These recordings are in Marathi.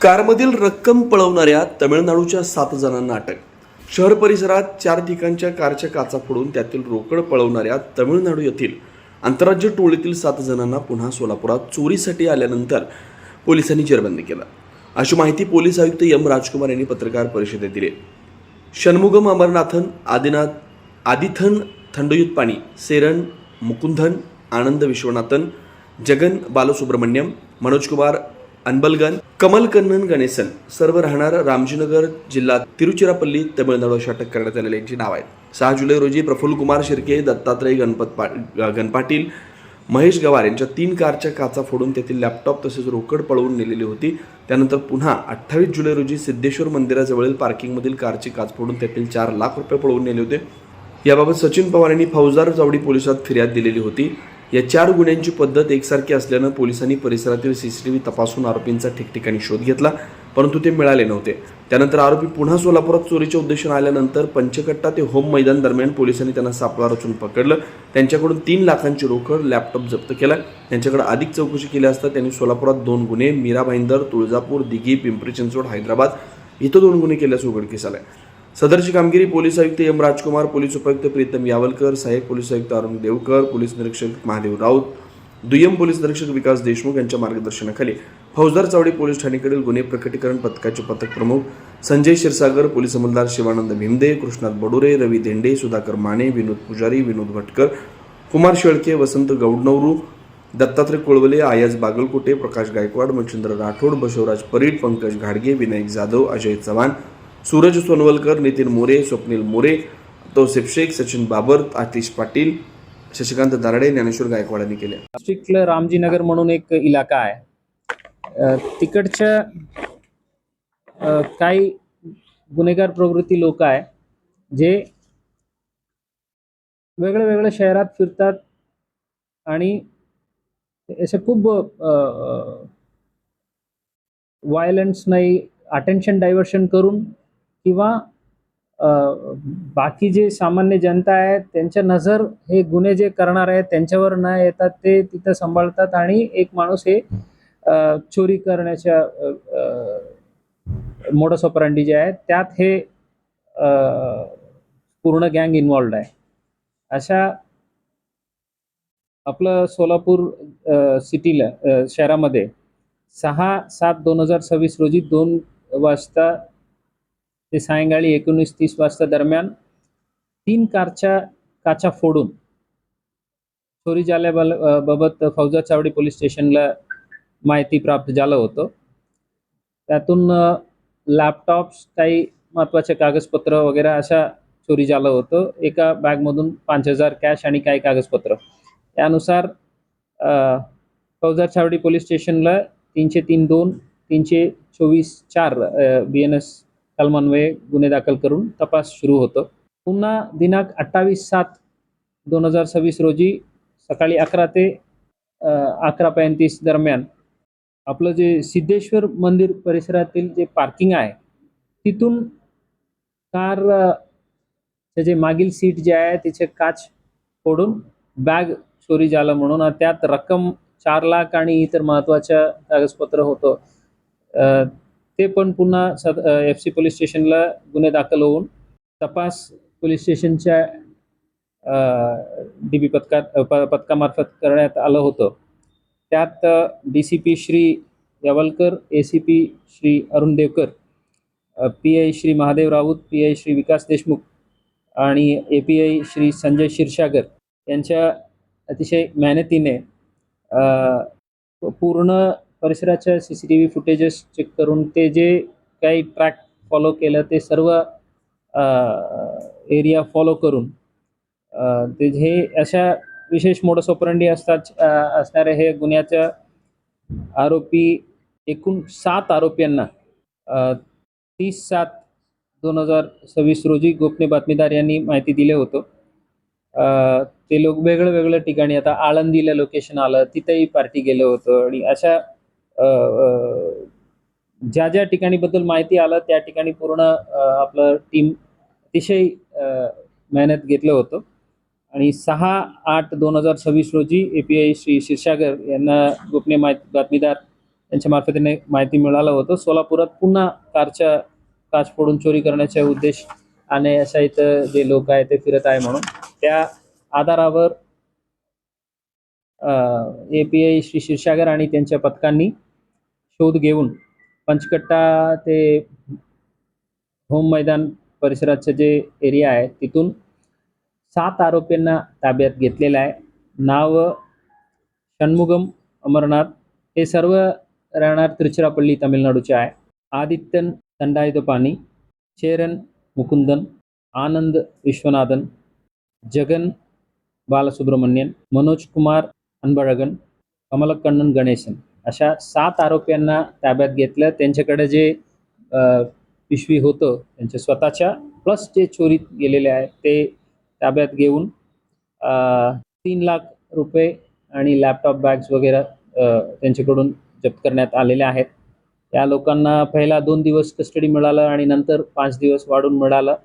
कारमधील रक्कम पळवणाऱ्या तमिळनाडूच्या 7 जणांना अटक. शहर परिसरात 4 ठिकाणच्या कारच्या काचा फोडून त्यातील रोकड पळवणाऱ्या तमिळनाडू येथील आंतरराज्य टोळीतील 7 जणांना पुन्हा सोलापुरात चोरीसाठी आल्यानंतर पोलिसांनी जेरबंद केलं, अशी माहिती पोलीस आयुक्त एम राजकुमार यांनी पत्रकार परिषदेत दिली. षण्मुगम अमरनाथन, आदिथन थंडयुतपाणी, सेरन मुकुंदन, आनंद विश्वनाथन, जगन बालसुब्रमण्यम, मनोजकुमार अनबलगन, कमल कन्नन गणेसन सर्व राहणार रामजीनगर, जिल्हा तिरुचिरापल्ली, तमिळनाडू अशी अटक करण्यात आलेल्यांची नाव आहेत. 6 जुलै रोजी प्रफुल्लकुमार शिर्के, दत्तात्रय गणपाटील, महेश गवार यांच्या 3 कारच्या काचा फोडून त्यातील लॅपटॉप तसेच रोकड पळवून नेलेली होती. त्यानंतर पुन्हा 28 जुलै रोजी सिद्धेश्वर मंदिराजवळील पार्किंगमधील कारची काच फोडून त्यातील 4 लाख रुपये पळवून नेले होते. याबाबत सचिन पवार यांनी फौजदार चावडी पोलिसात फिर्याद दिलेली होती. या 4 गुन्ह्यांची पद्धत एकसारखी असल्यानं पोलिसांनी परिसरातील सीसीटीव्ही तपासून आरोपींचा ठिकठिकाणी शोध घेतला, परंतु ते मिळाले नव्हते. त्यानंतर आरोपी पुन्हा सोलापुरात चोरीच्या उद्देशाने आल्यानंतर पंचकट्टा ते होम मैदान दरम्यान पोलिसांनी त्यांना सापळा रचून पकडलं. त्यांच्याकडून 3 लाखांची रोकड, लॅपटॉप जप्त केला. त्यांच्याकडे अधिक चौकशी केली असता त्यांनी सोलापुरात 2 गुन्हे, मीरा भाईंदर, तुळजापूर, दिघी, पिंपरी चिंचवड, हैदराबाद इथं 2 गुन्हे केल्याचं उघडकीस आलंय. सदरची कामगिरी पोलीस आयुक्त एम राजकुमार, पोलीस उपायुक्त प्रीतम यावलकर, सहाय्यक पोलीस आयुक्त अरुण देवकर, पोलीस निरीक्षक महादेव राऊत, दुय्यम पोलीस निरीक्षक विकास देशमुख यांच्या मार्गदर्शनाखाली फौजदार चावडी पोलीस ठाणेकडील गुन्हे प्रकटीकरण पथकाचे पथक प्रमुख संजय क्षीरसागर, पोलीस अंमलदार शिवानंद भीमदे, कृष्णात बडोरे, रवी धेंडे, सुधाकर माने, विनोद पुजारी, विनोद भटकर, कुमार शेळके, वसंत गौडनवरू, दत्तात्रय कोळवले, आयाज बागलकोटे, प्रकाश गायकवाड, मच्छिंद्र राठोड, बसवराज परीट, पंकज घाडगे, विनायक जाधव, अजय चव्हाण, सूरज सोनवलकर, नितीन मोरे, स्वप्नील मोरे, तौसिफ शेख, सचिन बाबर, आतिश पाटील, शशिकांत दारडे, ज्ञानेश्वर गायकवाड यांनी केले. नाशिकला रामजीनगर म्हणून एक इलाका आहे. तिकडच्या काही गुन्हेगार प्रवृत्ती लोक आहे जे वेगळ्या वेगळ्या शहरात फिरतात आणि असे खूप व्हायलन्स नाही, अटेन्शन डायव्हर्शन करून किंवा बाकी जे सामान्य जनता आहे त्यांच्या नजर हे गुन्हे जे करणार आहेत त्यांच्यावर न येतात ते तिथं सांभाळतात आणि एक माणूस हे चोरी करण्याच्या मोडस ऑपरंडी जे आहे त्यात हे पूर्ण गँग इन्व्हॉल्ड आहे. अशा आपलं सोलापूर सिटीला शहरामध्ये 6/7/2026 रोजी 2 वाजता ते सायंकाळी 19:30 वाजता दरम्यान 3 कारच्या काचा फोडून चोरी झाल्याबाबत फौजदार चावडी पोलीस स्टेशनला माहिती प्राप्त झालं होतं. त्यातून लॅपटॉप्स, काही महत्त्वाचे कागदपत्र वगैरे अशा चोरी झालं होतं. एका बॅगमधून 5,000 कॅश आणि काही कागदपत्र. त्यानुसार फौजदार चावडी पोलीस स्टेशनला 303(2), 324(4) BNS कलमान्वये गुन्हे दाखल करून तपास सुरू होतो. पुन्हा दिनांक 28/7/2026 रोजी सकाळी 11 ते 11:35 दरम्यान आपलं जे सिद्धेश्वर मंदिर परिसरातील जे पार्किंग आहे तिथून कार जे मागील सीट जे आहे तिचे काच फोडून बॅग चोरी झालं म्हणून त्यात रक्कम 4 लाख आणि इतर महत्त्वाच्या कागदपत्र होतं. ते पण पुन्हा FC पोलीस स्टेशनला गुन्हे दाखल होऊन तपास पोलीस स्टेशनच्या DB पथकामार्फत करण्यात आलं होतं. त्यात DCP Shri Yawalkar, ACP Shri Arun Devkar, PI Shri Mahadev Raut, PI Shri विकास देशमुख आणि API श्री संजय क्षीरसागर यांच्या अतिशय मेहनतीने पूर्ण परिसराच्या CCTV फुटेजेस चेक करून ते जे काही ट्रॅक फॉलो केलं ते सर्व एरिया फॉलो करून ते हे अशा विशेष मोडस ऑपरंडी असणारे हे गुन्ह्याच्या आरोपी एकूण 7 आरोपींना 30/7/2026 रोजी गोपनीय बातमीदार यांनी माहिती दिले होतं. ते लोक वेगळ्या ठिकाणी, आता आळंदीला लोकेशन आलं तिथेही पार्टी गेलं होतं आणि अशा ज्या ज्या ठिकाणी बद्दल माहिती आलं त्या ठिकाणी पूर्ण आपलं टीम अतिशय मेहनत घेतलं होतं आणि 6/8/2026 रोजी API श्री क्षीरसागर यांना गोपनीय बातमीदार त्यांच्या मार्फतीने माहिती मिळालं होतं. सोलापुरात पुन्हा कारच्या काच फोडून चोरी करण्याचा उद्देश आणि अशा इथं जे लोक आहेत ते फिरत आहे म्हणून त्या आधारावर API श्री क्षीरसागर आणि त्यांच्या पथकांनी शोध घेऊन पंचकट्टा ते होम मैदान परिसराचं जे एरिया आहे तिथून 7 आरोपींना ताब्यात घेतलेलं आहे. नाव षण्मुगम अमरनाथ, हे सर्व राहणार तिरुचिरापल्ली तामिळनाडूचे आहे. आदित्यन दंडायुधपाणी, चेरन मुकुंदन, आनंद विश्वनाथन, जगन बालसुब्रमण्यन, मनोज कुमार अनबळगन, कमलकण्णन गणेशन अशा 7 आरोपींना ताब्यात घेतलं. त्यांच्याकडे जे पिशवी होतं त्यांच्या स्वतःच्या प्लस जे चोरीत गेलेले आहे ते ताब्यात घेऊन 3 लाख रुपये आणि लॅपटॉप बॅग्स वगैरे त्यांच्याकडून जप्त करण्यात आलेले आहेत. या लोकांना पहिला 2 दिवस कस्टडी मिळालं आणि नंतर 5 दिवस वाढून मिळालं.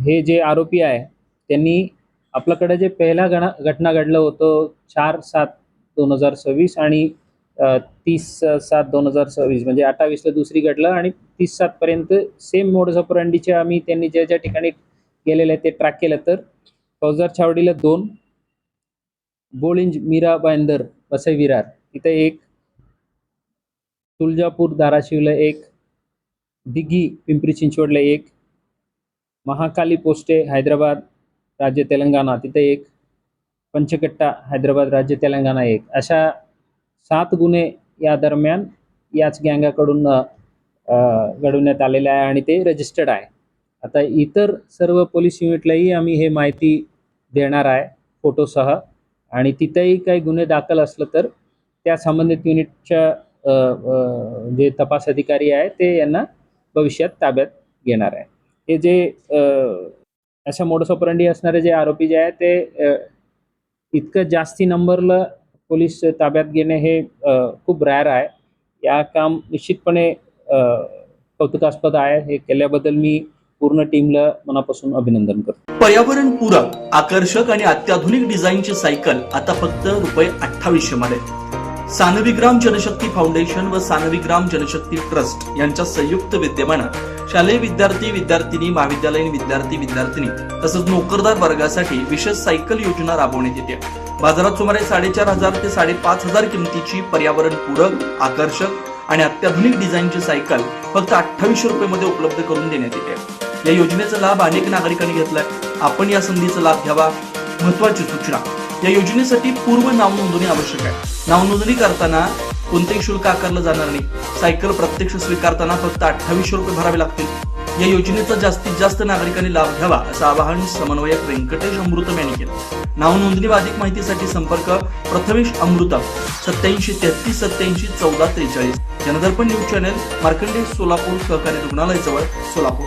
हे जे आरोपी आहे त्यांनी आपल्याकडे जे पहिला घटना घडलं होतं 4/7/2026 आणि 30/7/2026 म्हणजे 28ला दुसरी घडलं आणि 30/7 सेम मोडस ऑपरंडीचे आम्ही त्यांनी ज्या ज्या ठिकाणी गेलेले आहे ते ट्रॅक केलं. तर फौजदार छावडीला 2, बोळिंज मीरा बांदर वसई विरार तिथे 1, तुळजापूर धाराशिवला 1, दिघी पिंपरी चिंचवडला 1, महाकाली पोस्टे हैदराबाद राज्य तेलंगणा तिथे 1, पंचकट्टा हैदराबाद राज्य तेलंगणा 1 अशा 7 गुन्हे या दरम्यान याच गँगाकडून घडवण्यात आलेले आहे आणि ते रजिस्टर्ड आहे. आता इतर सर्व पोलीस युनिटलाही आम्ही हे माहिती देणार आहे फोटोसह आणि तिथेही काही गुन्हे दाखल असलं तर त्या संबंधित युनिटच्या जे तपास अधिकारी आहे ते यांना भविष्यात ताब्यात घेणार आहे. हे जे अशा मोडस ऑपरंडी असणारे जे आरोपी जे आहे ते इतकं जास्ती नंबरला पोलीस ताब्यात घेणे हे खूप रॅर आहे. या काम निश्चितपणे कौतुकास्पद आहे. हे केल्याबद्दल मी पूर्ण टीमला मनापासून अभिनंदन करतो. पर्यावरणपूरक, आकर्षक आणि अत्याधुनिक डिझाईनची सायकल आता फक्त ₹2800 मध्ये. सानविग्राम जनशक्ती फाउंडेशन व सानविग्राम जनशक्ती ट्रस्ट यांच्या संयुक्त विद्यमानं शालेय विद्यार्थी, विद्यार्थिनी, महाविद्यालयीन विद्यार्थी, विद्यार्थिनी तसंच नोकरदार वर्गासाठी विशेष सायकल योजना राबवण्यात येते. बाजारात सुमारे 4500 ते 5500 किमतीची पर्यावरणपूरक, आकर्षक आणि अत्याधुनिक डिझाईनची सायकल फक्त ₹2800 मध्ये उपलब्ध करून देण्यात येते. या योजनेचा लाभ अनेक नागरिकांनी घेतलाय. आपण या संधीचा लाभ घ्यावा. महत्त्वाची सूचना, या योजनेसाठी पूर्व नाव नोंदणी आवश्यक आहे. नाव नोंदणी करताना कोणतेही शुल्क आकारलं जाणार नाही. सायकल प्रत्यक्ष स्वीकारताना फक्त ₹2800 भरावे लागतील. या योजनेचा जास्तीत जास्त नागरिकांनी लाभ घ्यावा असं आवाहन समन्वयक व्यंकटेश अमृतम यांनी केलं. नाव नोंदणी व अधिक माहितीसाठी संपर्क प्रथमेश अमृतम 87 33 87 14 43. जनदर्पण न्यूज चॅनल, मार्कंडेय सोलापूर सहकारी रुग्णालय जवळ, सोलापूर.